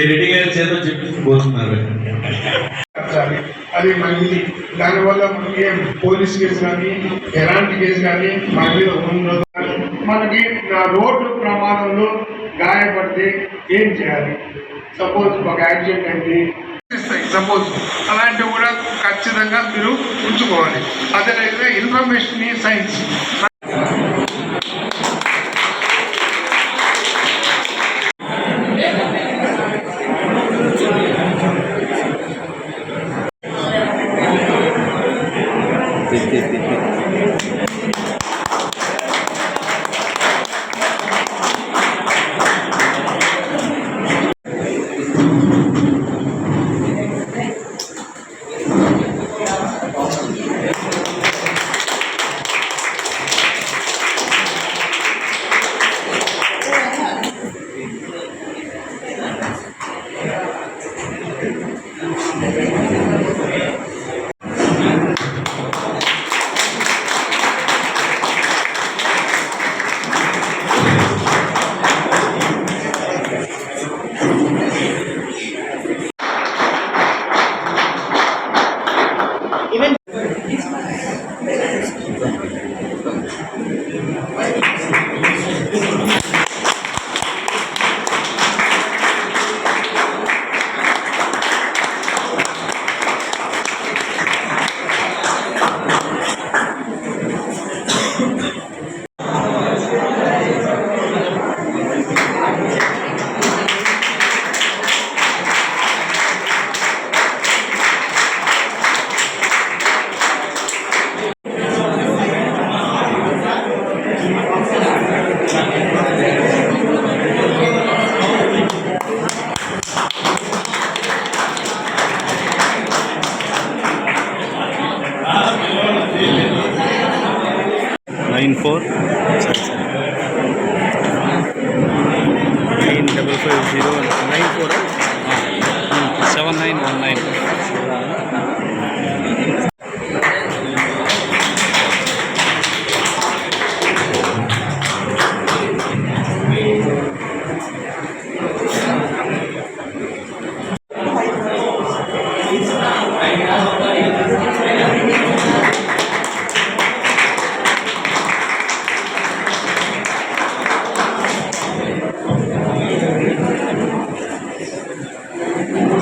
రెడ్డి గారి చేత చెప్పించుకోతున్నారు. అది మంచిది. దానివల్ల మనకి పోలీస్ కేసు కానీ ఎలాంటి కేసు కానీ మన మీద ఉండదు. మనకి రోడ్డు ప్రమాదంలో గాయపడితే ఏం చేయాలి? సపోజ్ ఒక యాక్సిడెంట్ అయింది, సపోజ్ అలాంటివి కూడా ఖచ్చితంగా మీరు ఉంచుకోవాలి. అదే ఇన్ఫర్మేషన్ సైన్స్.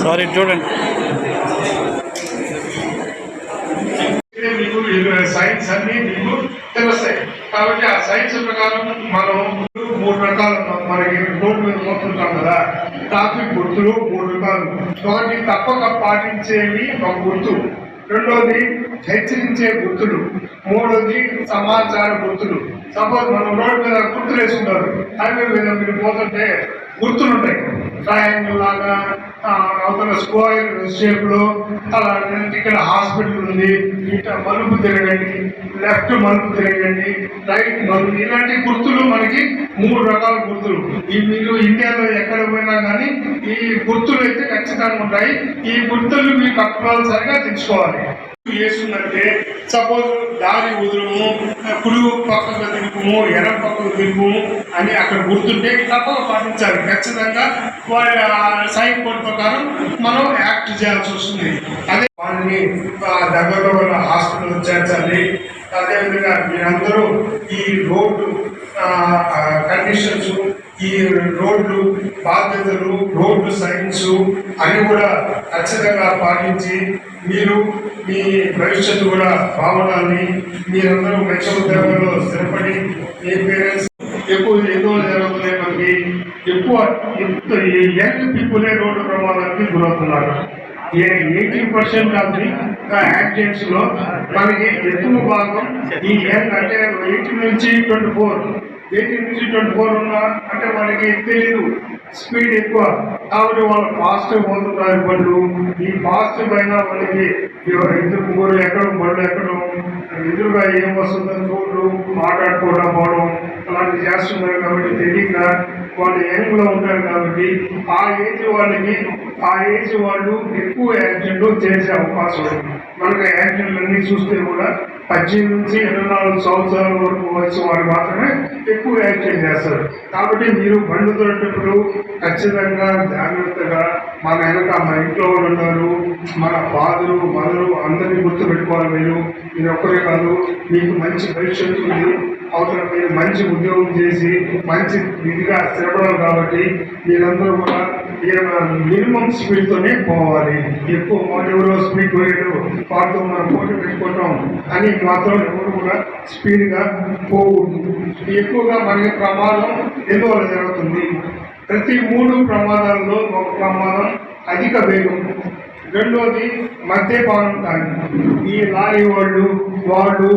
సారీ చూడండి, మీకు సైన్స్ అన్ని మీకు తెలుస్తాయి. కాబట్టి ఆ సైన్స్ ప్రకారం మనం 3 రకాలు మనకి రోడ్డు మీద పోతుంటాం కదా. ట్రాఫిక్ గుర్తులు 3 రకాలు. ఒకటి తప్పక పాటించేవి ఒక గుర్తు, రెండోది హెచ్చరించే గుర్తులు, మూడోది సమాచార గుర్తులు. సపోజ్ మనం రోడ్డు మీద గుర్తులు వేసుకుంటారు. హైవే మీద మీరు పోతుంటే గుర్తులు ఉంటాయి, ట్రయాంగిల్ లాగా, అవతల స్క్వేర్ షేప్ లో. అలా ఇక్కడ హాస్పిటల్ ఉంది, ఇట్లా మలుపు తిరగండి, లెఫ్ట్ మలుపు తిరగండి, రైట్ మలుపు. ఇలాంటి గుర్తులు మనకి 3 రకాల గుర్తులు. ఈ మీరు ఇండియాలో ఎక్కడ పోయినా కానీ ఈ గుర్తులు అయితే ఖచ్చితంగా ఉంటాయి. ఈ గుర్తులు మీరు కంపల్సరిగా తెచ్చుకోవాలి. వేస్తుందంటే సపోజ్ దారి వదులుము, కుడి పక్కకు తిరుగుము, ఎడం పక్కకు తిరుగుము అని అక్కడ గుర్తుంటే తప్పక పాటించాలి. ఖచ్చితంగా వారి సైన్ కోడ్ ప్రకారం మనం యాక్ట్ చేయాల్సి వస్తుంది. అదే వాళ్ళని దగ్గరలో ఉన్న హాస్పిటల్ చేర్చాలి. అదేవిధంగా మీరందరూ ఈ రోడ్డు కండిషన్స్, ఈ రోడ్లు బాధ్యతలు, రోడ్డు సైన్స్ అన్ని కూడా ఖచ్చితంగా పాటించి మీరు మీ భవిష్యత్తు కూడా బాగుండాలని, మీరందరూ మంచి ఉద్యోగంలో స్థిరపడి మీ పేరెంట్స్ ఎక్కువ జరుగుతున్నాయి. మనకి ఎక్కువ యంగ్ పీపులే రోడ్డు ప్రమాదానికి గురవుతున్నారు. 80% ఆఫ్ ది యాక్సిడెంట్స్ లో మనకి ఎక్కువ భాగం ఈ యంగ్, అంటే 18 నుంచి 24 ఉన్నా అంటే వాళ్ళకి తెలియదు, స్పీడ్ ఎక్కువ. కాబట్టి వాళ్ళు ఫాస్ట్ పోతున్నారు బండ్లు. ఈ ఫాస్ట్ పైన వాళ్ళకి ఇద్దరు ఎక్కడం, బండ్లు ఎక్కడం, ఎదురుగా ఏం వస్తుందని చూడరు, మాట్లాడుకోవడం పోవడం అలాంటివి చేస్తున్నారు. కాబట్టి తెలియక వాళ్ళు యంగ్ లో ఉంటారు కాబట్టి ఆ ఏజ్ వాళ్ళు ఎక్కువ యాక్సిడెంట్ చేసే అవకాశం ఉంది. మనకు యాక్సిడెంట్లన్నీ చూస్తే కూడా 18 నుంచి 24 సంవత్సరాల వరకు వయసు వారు మాత్రమే ఎక్కువ యాక్సిడెంట్ చేస్తారు. కాబట్టి మీరు బండి తోడేటప్పుడు ఖచ్చితంగా జాగ్రత్తగా మన వెనక మన ఇంట్లో వాళ్ళు ఉన్నారు, మన ఫాదరు మదరు అందరినీ గుర్తుపెట్టుకోవాలి. మీరు ఒక్కరే కాదు, మీకు మంచి భవిష్యత్తు ఉంది, అవసరం మీరు మంచి ఉద్యోగం చేసి మంచి ఇదిగా స్థిరపడాలి. కాబట్టి మీరందరూ కూడా మినిమం స్పీడ్తోనే పోవాలి. ఎక్కువ ఎవరో స్పీడ్ పోయాడు వాటితో మనం పోటీ పెట్టుకుంటాం అని మాత్రం ఎవరు కూడా స్పీడ్గా పోకూడదు. ఎక్కువగా మనకి ప్రమాదం ఎందువల్ల జరుగుతుంది? ప్రతి 3 ప్రమాదాల్లో ఒక ప్రమాదం అధిక వేగం, రెండోది మద్యపానం. కానీ ఈ లారీ వాళ్ళు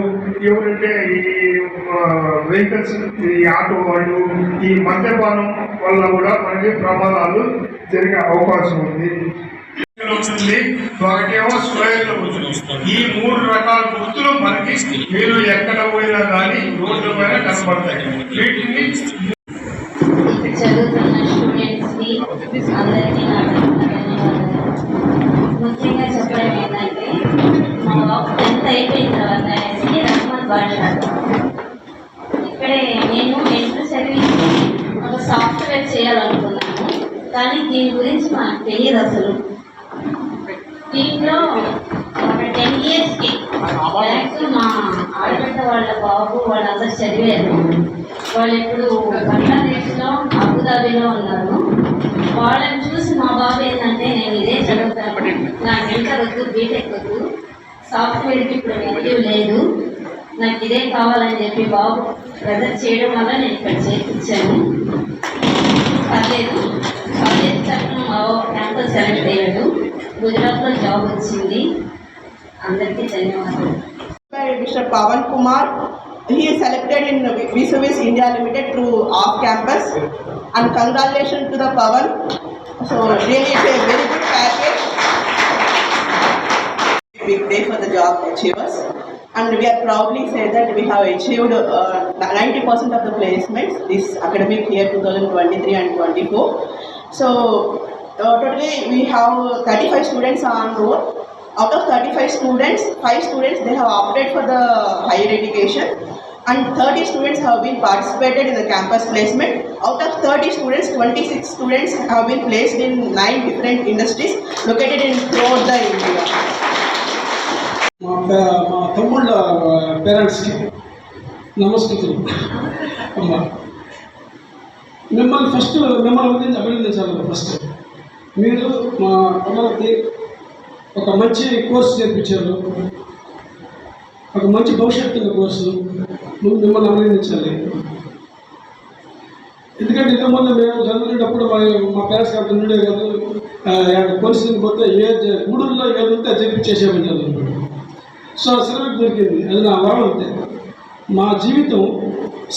ఎవరంటే ఈ వెహికల్స్ ఈ ఆటో వాళ్ళు ఈ మద్యపానం వల్ల కూడా మనకి ప్రమాదాలు జరిగే అవకాశం ఉంది. ఒకటేమో స్క్వేర్లో ఉంటుంది. ఈ 3 రకాల గుర్తులు మనకి మీరు ఎక్కడ పోయినా కానీ రోడ్ల పైన కనపడతాయి. వీటిని చదువుతున్న స్టూడెంట్స్కి అందరికీ నా ధన్యవాదాలు. ముఖ్యంగా చెప్పడం ఏంటంటే మా బాబు 10th అయిపోయిన తర్వాత ఎస్కే రహ్మద్ బాషా ఇక్కడే నేను ఎంట్రీ సర్వీస్ ఒక సాఫ్ట్వేర్ చేయాలనుకున్నాను, కానీ దీని గురించి నాకు తెలియదు అసలు. దీంట్లో ఒక 10 yearsకి బ్యాక్ మా ఆడబిడ్డ వాళ్ళ బాబు వాళ్ళందరూ చదివారు. వాళ్ళు ఇప్పుడు బంగ్లాదేశ్లో అబుదాబిలో ఉన్నారు. వాళ్ళని చూసి మా బాబు ఏంటంటే నేను ఇదే చదువుతాను, నాకు ఇంటర్ వద్దు, బీటెక్ వద్దు, సాఫ్ట్వేర్కి ఇప్పుడు వాల్యూ లేదు, నాకు ఇదే కావాలని చెప్పి బాబు ప్రెజర్ చేయడం వల్ల నేను ఇక్కడ చేర్పించాను. పర్లేదు, కాలేజ్ తరఫున మా బాబు క్యాంపస్ సెలెక్ట్ అయ్యాడు, గుజరాత్లో జాబ్ వచ్చింది. అందరికీ ధన్యవాదాలు. Mr. Pawan Kumar, he is selected in V-Service India Limited through off campus, and congratulations to the Pawan. So really it's a very good package. Big day for the job achievers, and we are proudly say that we have achieved 90% of the placements this academic year 2023 and 24. So totally we have 35 students on roll. Out of 35 students, 5 students they have opted for the higher education, and 30 students have been participated in the campus placement. Out of 30 students, 26 students have been placed in 9 different industries located in throughout the India. మా తమ్ముళ్ళ పేరెంట్స్కి నమస్కృతులు. అమ్మా మిమ్మల్ని గురించి అభినందించాలి. First మీరు మా పిల్లలకి ఒక మంచి కోర్సు చేర్పించారు, ఒక మంచి భవిష్యత్తు ఉన్న కోర్సు. మిమ్మల్ని అభినందించాలి. ఎందుకంటే ఇంతకుముందు మేము చదువుకునేటప్పుడు మా పేరెంట్స్ కాబట్టి ఉండే కాదు, కోర్సు పోతే గూడూరులో ఏది ఉంటే అది చేర్పించేసేమని చదువుకున్నాడు. సో సిరమిక్ దొరికింది, అది నా వరం. అంతే మా జీవితం.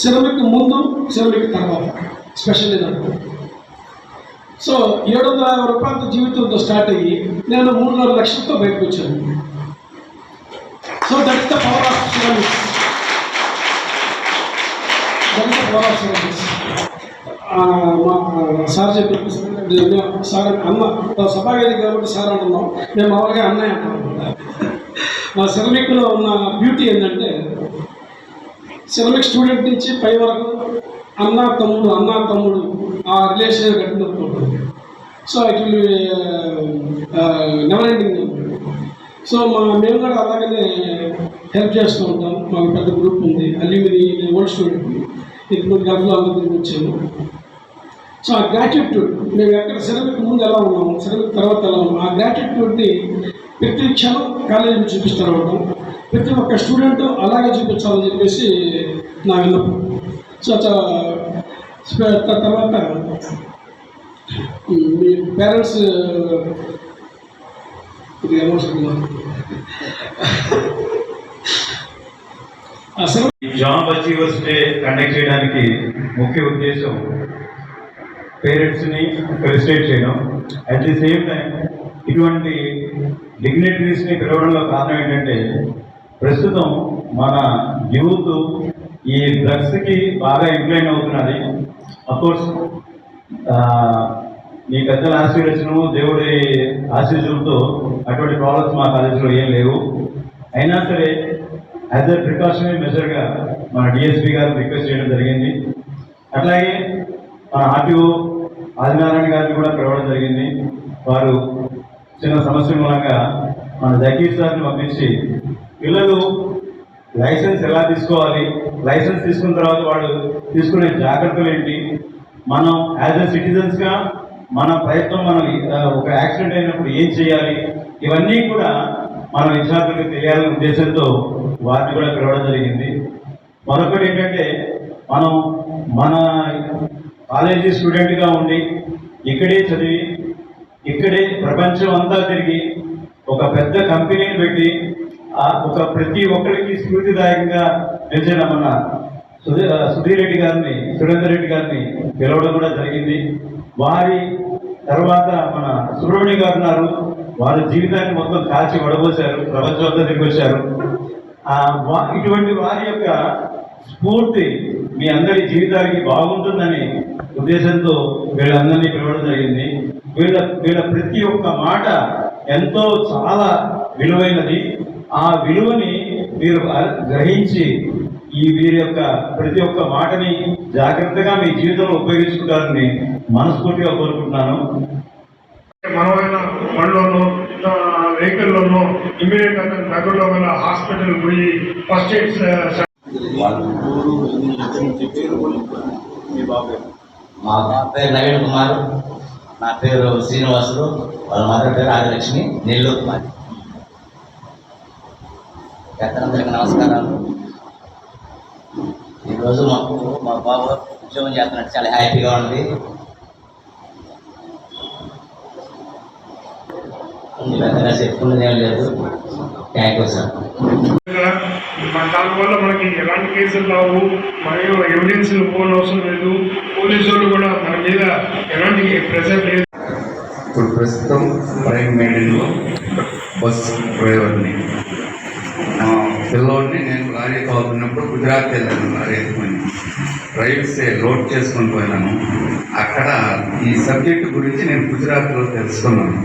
సిరమిక్ ముందు, సిరమిక్ తర్వాత స్పెషల్ ఇదంటే. సో 750 రూపాయలతో జీవితంతో స్టార్ట్ అయ్యి నేను 3.5 లక్షలతో బయటకు వచ్చాను. So that is the power of ceramics. మా సార్ చెప్పారు, సార్ అన్న సభావేది కాబట్టి సార్ అంటున్నాం, మేము మామూలుగా అన్నయ్య అంటున్నాం. మా సిరమిక్లో ఉన్న బ్యూటీ ఏంటంటే సిరమిక్ స్టూడెంట్ నుంచి పై వరకు అన్న తమ్ముడు ఆ రిలేషన్ కట్టినట్టు ఉంటుంది. So it will never ending. So మేము కూడా అలాగనే హెల్ప్ చేస్తూ ఉంటాం. మాకు పెద్ద గ్రూప్ ఉంది, అల్యూమిని ఓల్డ్ స్టూడెంట్, ఇప్పుడు గల్ఫ్లో అందరికీ వచ్చాము. సో ఆ గ్రాటిట్యూడ్, మేము ఎక్కడ సిరమిక్ ముందు ఎలా ఉన్నాము, సిరమిక్ తర్వాత ఎలా ఉన్నాము, ఆ గ్రాటిట్యూడ్ని ప్రతి క్షణం కాలేజీని చూపిస్తూ ఉంటాం. ప్రతి ఒక్క స్టూడెంట్ అలాగే చూపించాలని చెప్పేసి నా విన్నపం. సో తర్వాత మీ పేరెంట్స్ ఇది ఎమోషనల్. అసలు ఈ జాబ్ అచీవర్స్ డే కండక్ట్ చేయడానికి ముఖ్య ఉద్దేశం పేరెంట్స్ని ఫెలిసిటేట్ చేయడం. అట్ ది సేమ్ టైం ఇటువంటి డిగ్నిటరీస్ని పిలవడంలో కారణం ఏంటంటే ప్రస్తుతం మన యూత్ ఈ డ్రగ్స్కి బాగా ఇంక్లైన్ అవుతున్నది. అఫ్కోర్స్ మీ పెద్దల ఆశీర్వచనము దేవుడి ఆశీస్సులతో అటువంటి ప్రాబ్లమ్స్ మా కాలేజీలో ఏం లేవు. అయినా సరే యాజ్ ఎ ప్రికాషనరీ మెజర్గా మన డిఎస్పీ గారు రిక్వెస్ట్ చేయడం జరిగింది. అట్లాగే మన ఆర్టీఓ ఆదినారాయణ గారిని కూడా పిలవడం జరిగింది. వారు చిన్న సమస్య మూలంగా మన జగీర్ సార్ని పంపించి పిల్లలు లైసెన్స్ ఎలా తీసుకోవాలి, లైసెన్స్ తీసుకున్న తర్వాత వాళ్ళు తీసుకునే జాగ్రత్తలు ఏంటి, మనం యాజ్ ఎ సిటిజన్స్గా మన ప్రయత్నం మనం ఒక యాక్సిడెంట్ అయినప్పుడు ఏం చేయాలి, ఇవన్నీ కూడా మన విద్యార్థులకు తెలియాలనే ఉద్దేశంతో వారిని కూడా పిలవడం జరిగింది. మరొకటి ఏంటంటే మనం మన కాలేజీ స్టూడెంట్గా ఉండి ఇక్కడే చదివి ఇక్కడే ప్రపంచం అంతా తిరిగి ఒక పెద్ద కంపెనీని పెట్టి ఒక ప్రతి ఒక్కరికి స్ఫూర్తిదాయకంగా నిలిచిన మన సుధీర్ రెడ్డి గారిని, సురేందర్ రెడ్డి గారిని పిలవడం కూడా జరిగింది. వారి తర్వాత మన సుబ్రహ్మణ్య గారు ఉన్నారు. వారి జీవితాన్ని మొత్తం కాల్చి వడబోశారు, ప్రపంచం అంతా తిరిగి వచ్చారు. ఇటువంటి వారి యొక్క స్ఫూర్తి మీ అందరి జీవితానికి బాగుంటుందని ఉద్దేశంతో వీళ్ళందరినీ పిలవడం జరిగింది. వీళ్ళ ప్రతి ఒక్క మాట ఎంతో చాలా విలువైనది. ఆ విలువని మీరు గ్రహించి వీరి యొక్క ప్రతి ఒక్క మాటని జాగ్రత్తగా మీ జీవితంలో ఉపయోగించుకుంటారని మనస్ఫూర్తిగా కోరుకుంటున్నాను. మనమైన బండ్లోనూ వెహికల్లోనూ ఇమీడియట్ గా దగ్గరలో గల హాస్పిటల్ పోయి ఫస్ట్ ఎయిడ్. మా పేరు నవీన్ కుమార్, నా పేరు శ్రీనివాసులు, వాళ్ళ మదర్ పేరు ఆదిలక్ష్మి, నెల్లూరు మాది. పెద్దలందరికీ నమస్కారాలు. ఈరోజు మా బాబు ఉద్యోగం చేస్తున్నట్టు చాలా హ్యాపీగా ఉంది. పెద్దగా చెప్పుకున్నది ఏం లేదు. Thank you sir. దానివల్ల మనకి ఎలాంటి కేసులు రావు, మరియు ఎవిడెన్స్ పోల్ అవసరం లేదు. పోలీసు వాళ్ళు కూడా మన మీద ఎలాంటి ప్రెషర్ లేదు. ఇప్పుడు ప్రస్తుతం ప్రైమ్ మెయిన్లో బస్ డ్రైవర్ని. పిల్లోడిని నేను లారీ తోలుతున్నప్పుడు గుజరాత్ వెళ్ళాను. లారీ ఎత్తుకొని రైల్స్ లోడ్ చేసుకొని పోయినాను. అక్కడ ఈ సబ్జెక్టు గురించి నేను గుజరాత్లో తెలుసుకున్నాను.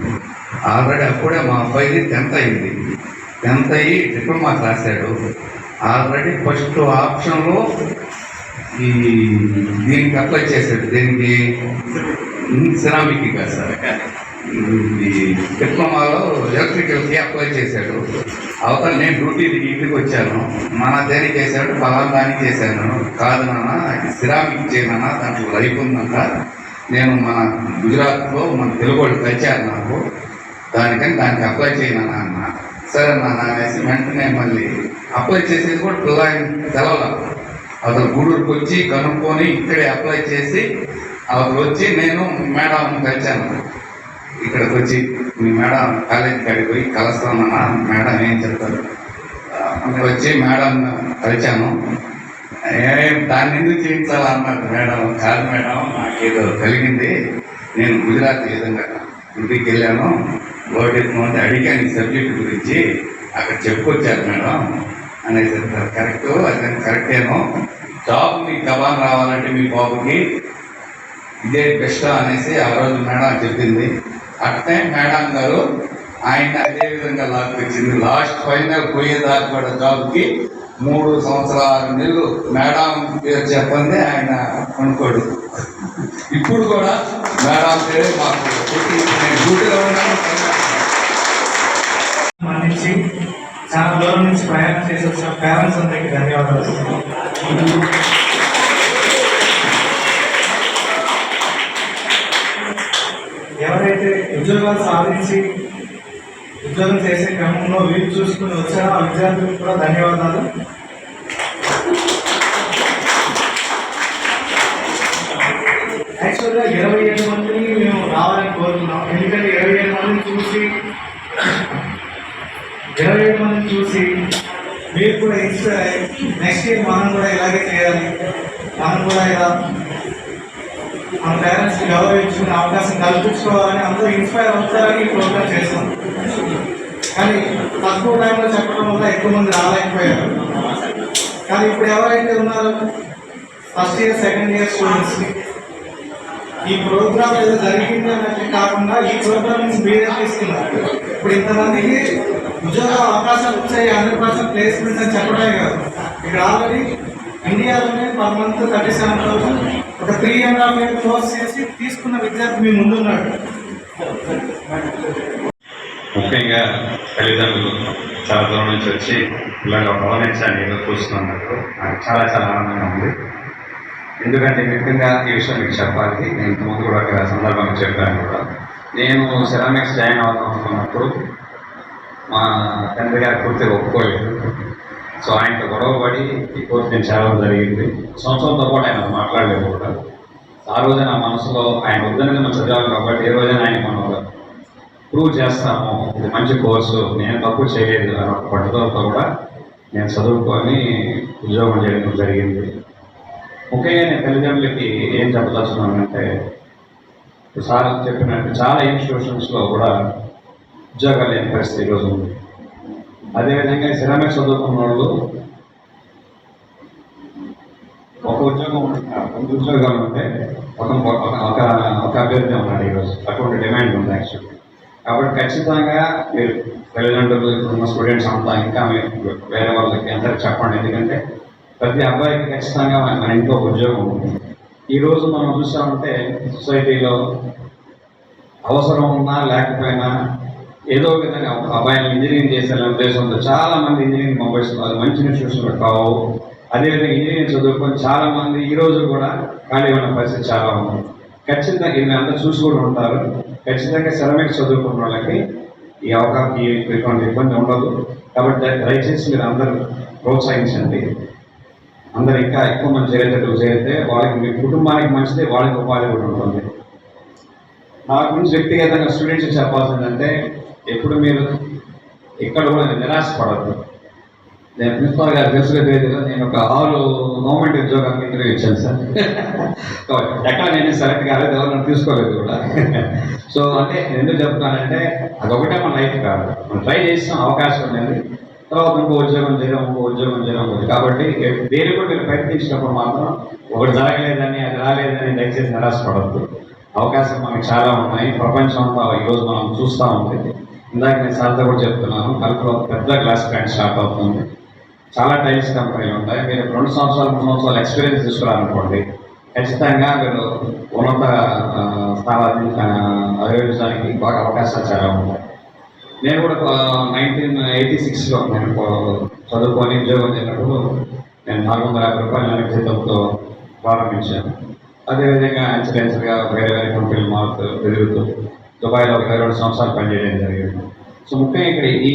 ఆల్రెడీ అప్పుడే మా అబ్బాయిది 10th అయింది. 10th అయ్యి డిప్లొమా రాశాడు. ఆల్రెడీ ఫస్ట్ ఆప్షన్లో దీనికి అప్లై చేశాడు. దీనికి సిరామిక్ కాదు సార్, ఈ డిప్లొమాలో ఎలక్ట్రికల్కి అప్లై చేశాడు. అవతల నేను డ్యూటీకి ఇంటికి వచ్చాను. మన దేనికి చేశాడు, ఫలానా దానికి చేశాను. కాదు నాన్న, సిరామిక్ చేయనా, దాంట్లో లైఫ్ ఉందంట. నేను మన గుజరాత్లో మన తెలుగు వాళ్ళు తెచ్చారు నాకు, దానికని దానికి అప్లై చేయనా అన్న. సరే నాన్న అనేసి వెంటనే మళ్ళీ అప్లై చేసేది కూడా పిల్లలు తెలవాలి. అతను గూడూరుకి వచ్చి కనుక్కొని ఇక్కడే అప్లై చేసి అతను వచ్చి నేను మేడం కలిశాను. ఇక్కడికి వచ్చి మీ మేడం కాలేజీ కాడికి పోయి కలుస్తానన్నా, మేడం ఏం చెప్తారు వచ్చి మేడం కలిశాను. దాన్ని ఎందుకు చేయించాలన్నట్టు మేడం, కాదు మేడం నాకేదో కలిగింది, నేను గుజరాత్ విధంగా ఇంటికి వెళ్ళాను, లోటెత్తుకుంటే అడిగాను ఈ సబ్జెక్టు గురించి, అక్కడ చెప్పుకొచ్చారు మేడం అనేసి. కరెక్ట్, అది కరెక్టేమో, జాబ్ మీకు గబాన్ రావాలంటే మీ బాబుకి ఇదే బెస్ట్ అనేసి ఆ రోజు మేడం చెప్పింది. అట్నే మేడం గారు ఆయన అదే విధంగా లాక్కొచ్చింది. లాస్ట్ ఫైనల్ పోయేదాకా కూడా జాబ్కి 3 సంవత్సరాల 6 నెలలు మేడం పేరు చెప్పండి ఆయన కొనుక్కోడు. ఇప్పుడు కూడా మేడం పేరు మాకు నేను డ్యూటీలో ఉన్నాను. నుంచి చాలా దూరం నుంచి ప్రయాణం చేసి వచ్చిన పేరెంట్స్ అందరికీ ధన్యవాదాలు. ఎవరైతే ఉద్యోగాలు సాధించి ఉద్యోగం చేసే క్రమంలో వీలు చూసుకుని వచ్చారో ఆ విద్యార్థులకు కూడా ధన్యవాదాలు. యాక్చువల్గా 27 మందిని మేము రావాలని కోరుతున్నాం. ఎందుకంటే 27 మందిని చూసి మీరు కూడా ఇన్స్పైర్ నెక్స్ట్ ఇయర్ మనం కూడా ఇలాగే చేయాలి, మనం కూడా ఇలా మన పేరెంట్స్కి గౌరవించుకునే అవకాశం కల్పించుకోవాలని అందరూ ఇన్స్పైర్ అవుతారని ఈ ప్రోగ్రామ్ చేస్తాం. కానీ తక్కువ టైంలో చెప్పడం వల్ల ఎక్కువ మంది రాలేకపోయారు. కానీ ఇప్పుడు ఎవరైతే ఉన్నారో ఫస్ట్ ఇయర్ సెకండ్ ఇయర్ స్టూడెంట్స్కి ఈ ప్రోగ్రామ్ ఏదో జరిగింది అన్నట్టు కాకుండా ఈ ప్రోగ్రామ్ మీరే తీసుకున్నారు. ఇప్పుడు ఇంతమందికి ఉద్యోగ అవకాశాలు వచ్చాయి, 100% ప్లేస్మెంట్స్ అని చెప్పడమే కాదు, ఇక్కడ ఆల్రెడీ ఇండియాలోనే పర్ మంత్ 37,000 ఒక 3.5 years కోర్స్ చేసి తీసుకున్న విద్యార్థి మీ ముందున్నాడు. ముఖ్యంగా తల్లిదండ్రులు చాలా దూరం నుంచి వచ్చి పిల్లలు గౌరవించాలని ఏదో చూస్తున్నారు. నాకు చాలా చాలా ఆనందంగా ఉంది. ఎందుకంటే ముఖ్యంగా ఈ విషయం మీకు చెప్పాలి. నేను ఇంతకుముందు కూడా ఒక సందర్భంగా చెప్పాను కూడా. నేను సెరామిక్స్ జాయిన్ అవుతాం అనుకున్నప్పుడు మా తండ్రి గారు పూర్తిగా ఒప్పుకోలేదు. సో ఆయనతో గొడవపడి ఈ కోర్సు నేను చేరడం జరిగింది. సంవత్సరంతో పాటు ఆయన మాట్లాడలేదు కూడా. ఆ రోజు నా మనసులో ఆయన వద్దనేది మనం చదివాలి కాబట్టి ఏ రోజైనా ఆయన మనం ప్రూవ్ చేస్తాము, ఇది మంచి కోర్సు, నేను తప్పు చేయలేదు అని ఒక పట్టుదలతో కూడా నేను చదువుకొని ఉద్యోగం చేయడం జరిగింది. ముఖ్యంగా నేను తల్లిదండ్రులకి ఏం చెప్పదలుచున్నానంటే, సార్ చెప్పినట్టు చాలా ఇన్స్టిట్యూషన్స్లో కూడా ఉద్యోగాలు లేని పరిస్థితి ఈరోజు ఉంది. అదేవిధంగా సెరామిక్స్ చదువుకున్న వాళ్ళు ఒక ఉద్యోగం 2 ఉద్యోగాలు ఉంటే ఒక అభ్యర్థి ఉన్నాడు ఈరోజు. అటువంటి డిమాండ్ ఉంది యాక్చువల్లీ. కాబట్టి ఖచ్చితంగా మీరు తల్లిదండ్రులు ఉన్న స్టూడెంట్స్ అంతా ఇంకా మీరు వేరే వాళ్ళకి అందరికి చెప్పండి. ఎందుకంటే ప్రతి అబ్బాయికి ఖచ్చితంగా మన ఇంట్లో ఉద్యోగం ఉంటుంది. ఈరోజు మనం చూసామంటే సొసైటీలో అవసరం ఉన్నా లేకపోయినా ఏదో విధంగా అబ్బాయిలు ఇంజనీరింగ్ చేసేలా ఉద్దేశంతో చాలామంది ఇంజనీరింగ్ పంపిస్తున్నారు. అది మంచి ఇన్స్టిట్యూషన్లు కావు. అదేవిధంగా ఇంజనీరింగ్ చదువుకొని చాలామంది ఈరోజు కూడా ఖాళీ ఉన్న పరిస్థితి చాలా ఉంది. ఖచ్చితంగా ఇది అంతా చూసి కూడా ఉంటారు. ఖచ్చితంగా సెరామిక్స్ చదువుకున్న వాళ్ళకి ఈ అవకాశం ఇటువంటి ఇబ్బంది ఉండదు. కాబట్టి దయచేసి మీరు అందరూ ప్రోత్సహించండి. అందరు ఇంకా ఎక్కువ మంది చేరేటట్టు చేరితే వాళ్ళకి మీ కుటుంబానికి మంచిది, వాళ్ళకి ఉపాధి కూడా ఉంటుంది. నా గురించి వ్యక్తిగతంగా స్టూడెంట్స్ చెప్పాల్సిందంటే, ఎప్పుడు మీరు ఎక్కడ కూడా నిరాశపడద్దు. నేను ప్రిన్సిపాల్ గారు తెలుసుకునేదిగా నేను ఒక 6 గవర్నమెంట్ ఉద్యోగాలకు ఇంటర్వ్యూ ఇచ్చాను సార్. ఎక్కడ నేను సెలెక్ట్ కాలేదు, ఎవరు నన్ను తీసుకోలేదు కూడా. సో అంటే ఎందుకు చెప్తానంటే అదొకటే మన లైఫ్ కాదు, మనం ట్రై చేసిన అవకాశం అనేది. తర్వాత ఇంకో ఉద్యోగం చేయడం కాబట్టి దేని కూడా మీరు ప్రయత్నించినప్పుడు మాత్రం ఒకటి జరగలేదని అది రాలేదని దయచేసి నిరాశపడద్దు. అవకాశం మనకి చాలా ఉన్నాయి. ప్రపంచం అంతా ఈరోజు మనం చూస్తూ ఉంది. ఇందాక నేను సార్తో కూడా చెప్తున్నాను, కల్పలో పెద్ద గ్లాస్ ప్లాంట్ స్టార్ట్ అవుతుంది. చాలా టైల్స్ కంపెనీలు ఉంటాయి. మీరు 2 సంవత్సరాలు 3 సంవత్సరాలు ఎక్స్పీరియన్స్ తీసుకురానుకోండి, ఖచ్చితంగా మీరు ఉన్నత స్థానాన్ని అధిగమించడానికి బాగా అవకాశాలు చాలా ఉంటాయి. నేను కూడా 1986లో నేను చదువుకొని ఉద్యోగం చేసినప్పుడు నేను 450 రూపాయల నెల జీతంతో ప్రారంభించాను. అదేవిధంగా ఇన్సూరెన్స్గా వేరే కంపెనీలు మారుతూ ఎదుగుతూ దుబాయ్లో 22 సంవత్సరాలు పనిచేయడం జరిగింది. సో ముఖ్యంగా ఇక్కడ ఈ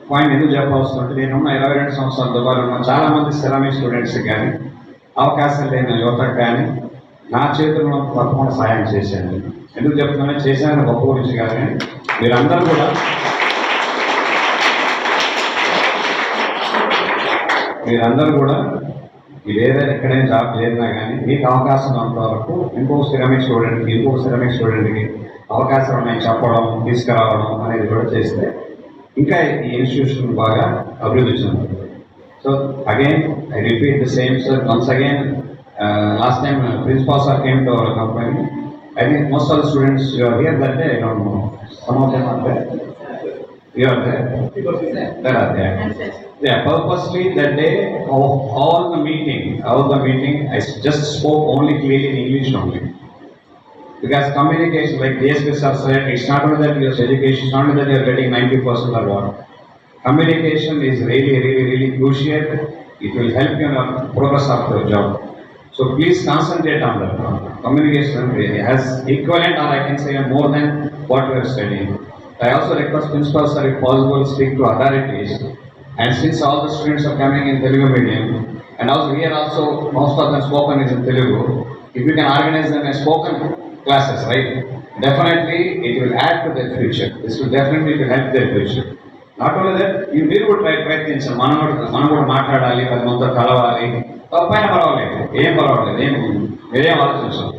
పాయింట్ ఎందుకు చెప్పవస్తుంటే, నేనున్న 22 సంవత్సరాల దుబాయ్లో ఉన్న చాలామంది సెరామిక్ స్టూడెంట్స్కి కానీ అవకాశం లేని యువతకు కానీ నా చేతుల్లో తప్పకుండా సాయం చేశాను. ఎందుకు చెప్తున్నానో చేశానని గొప్ప గురించి కానీ మీరందరూ కూడా వేరే ఎక్కడైనా జాబ్ చేరినా కానీ మీకు అవకాశం ఉన్నంత వరకు ఇంకో సెరామిక్ స్టూడెంట్కి అవకాశం ఉన్నాయి చెప్పడం, తీసుకురావడం అనేది కూడా చేస్తే ఇంకా ఈ ఇన్స్టిట్యూషన్ బాగా అభివృద్ధి చెందుతుంది. So again I repeat the same sir once again. Last time principal sir came to our company. I think most of the students you are here that day, I don't know. Some of them are there. You are there. There are there. Yeah, purposely that day of all the meeting, I just spoke only clearly in English only. Because communication, like DSP sir said, it's not only that your education, it's not only that you are getting 90% or what. Communication is really crucial. It will help you in the progress of your job. So please concentrate on that. Communication really has equivalent, or I can say more than what we are studying. I also request principals, sir, if possible, speak to authorities. And since all the students are coming in Telugu medium, and also here also most of them spoken is in Telugu, if you can organize them as spoken classes, right? Definitely it will add to their future. This will definitely help their future. Not only that, మీరు కూడా ప్రయత్నించాలి. మనం కూడా మాట్లాడాలి, 10 మందితో కలవాలి. తప్పైనా పర్వాలేదు, ఏం మీరేం ఆలోచించాలి.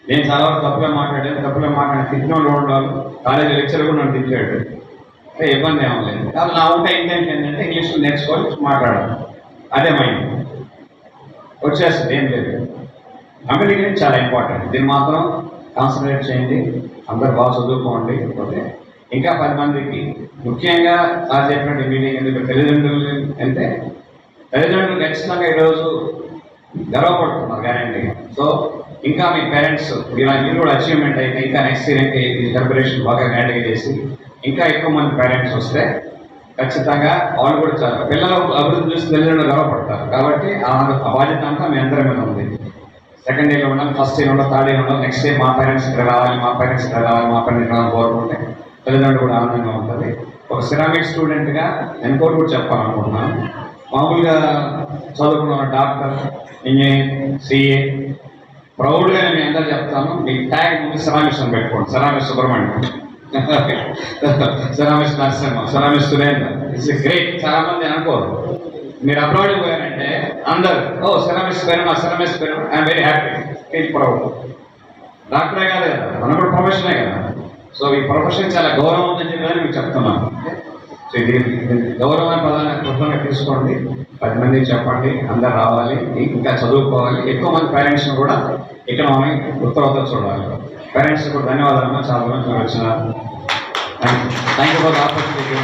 నేను చాలా వరకు తప్పులే మాట్లాడాను, తిట్టిన వాళ్ళు ఉండాలి. కాలేజీ లెక్చర్ కూడా నన్ను తిట్టాడు, ఇబ్బంది ఏమలేదు. కాబట్టి నా ఉంటే ఇంటెన్షన్ ఏంటంటే ఇంగ్లీష్లో నేర్చుకోవాలి, మాట్లాడాలి. అదే మైండ్ వచ్చేస్తుంది, ఏం లేదు. కమ్యూనికేషన్ చాలా ఇంపార్టెంట్. దీన్ని మాత్రం కాన్సన్ట్రేట్ చేయండి, అందరు బాగా చదువుకోండి. ఓకే, ఇంకా 10 మందికి ముఖ్యంగా సార్ చెప్పినట్టు మీటింగ్ ఎందుకు తల్లిదండ్రులు అంటే తల్లిదండ్రులు ఖచ్చితంగా ఈరోజు గర్వపడుతున్నారు గ్యారంటీగా. సో ఇంకా మీ పేరెంట్స్ మీరు కూడా అచీవ్మెంట్ అయితే ఇంకా నెక్స్ట్ ఇయర్ ఇంకా ఈ సెలబ్రేషన్ బాగా గ్రాండ్గా చేసి ఇంకా ఎక్కువ మంది పేరెంట్స్ వస్తే ఖచ్చితంగా వాళ్ళు కూడా చాలా పిల్లల అభివృద్ధి చూసి తల్లిదండ్రులు గర్వపడతారు. కాబట్టి ఆ బాధ్యత అంతా మీ అందరి మీద ఉంది. సెకండ్ ఇయర్లో ఉండాలి, ఫస్ట్ ఇయర్ ఉండాలి, థర్డ్ ఇయర్ ఉండాలి, నెక్స్ట్ ఇయర్ మా పేరెంట్స్ ఇక్కడ రావాలి, మా పేరెంట్స్ ఇక్కడ రావాలి, మా పేరెంట్స్ ఇక్కడ కోరుకుంటే తల్లిదండ్రులు కూడా ఆనందంగా ఉంటుంది. ఒక సిరామిక్ స్టూడెంట్గా నేను కూడా చెప్పాలనుకుంటున్నాను. మామూలుగా చదువుకున్న డాక్టర్, ఇంజనీర్, సిఏ ప్రౌడ్గా నేను మీ అందరూ చెప్తాను, మీ ట్యాగ్ ముందు సిరామిక్స్ అని పెట్టుకోండి. Ceramic Subrahmanyam, ceramics Narasimha, ceramics Surendra. It's great. చాలా మంది అనుకోరు. మీరు అబ్రాడ్ పోయారంటే అందరు సిరామిక్స్ పేరు, మా సిరామిక్స్ పేరు, I'm very happy, feel proud. డాక్టరే కాదు కదా, మన కూడా ప్రొఫెషనే కదా. సో ఈ ప్రొఫెషన్ చాలా గౌరవం ఉందని చెప్పి మీకు చెప్తున్నాను. సో ఇది గౌరవాన్ని ప్రధానంగా తీసుకోండి, 10 మందికి చెప్పండి, అందరు రావాలి, ఇంకా చదువుకోవాలి. ఎక్కువ మంది పేరెంట్స్ని కూడా ఇక్కడ మనం ఉత్తరవతలు చూడాలి. పేరెంట్స్ కూడా ధన్యవాదాలు, చాలా మంది వచ్చినారు. Thank you for the opportunity.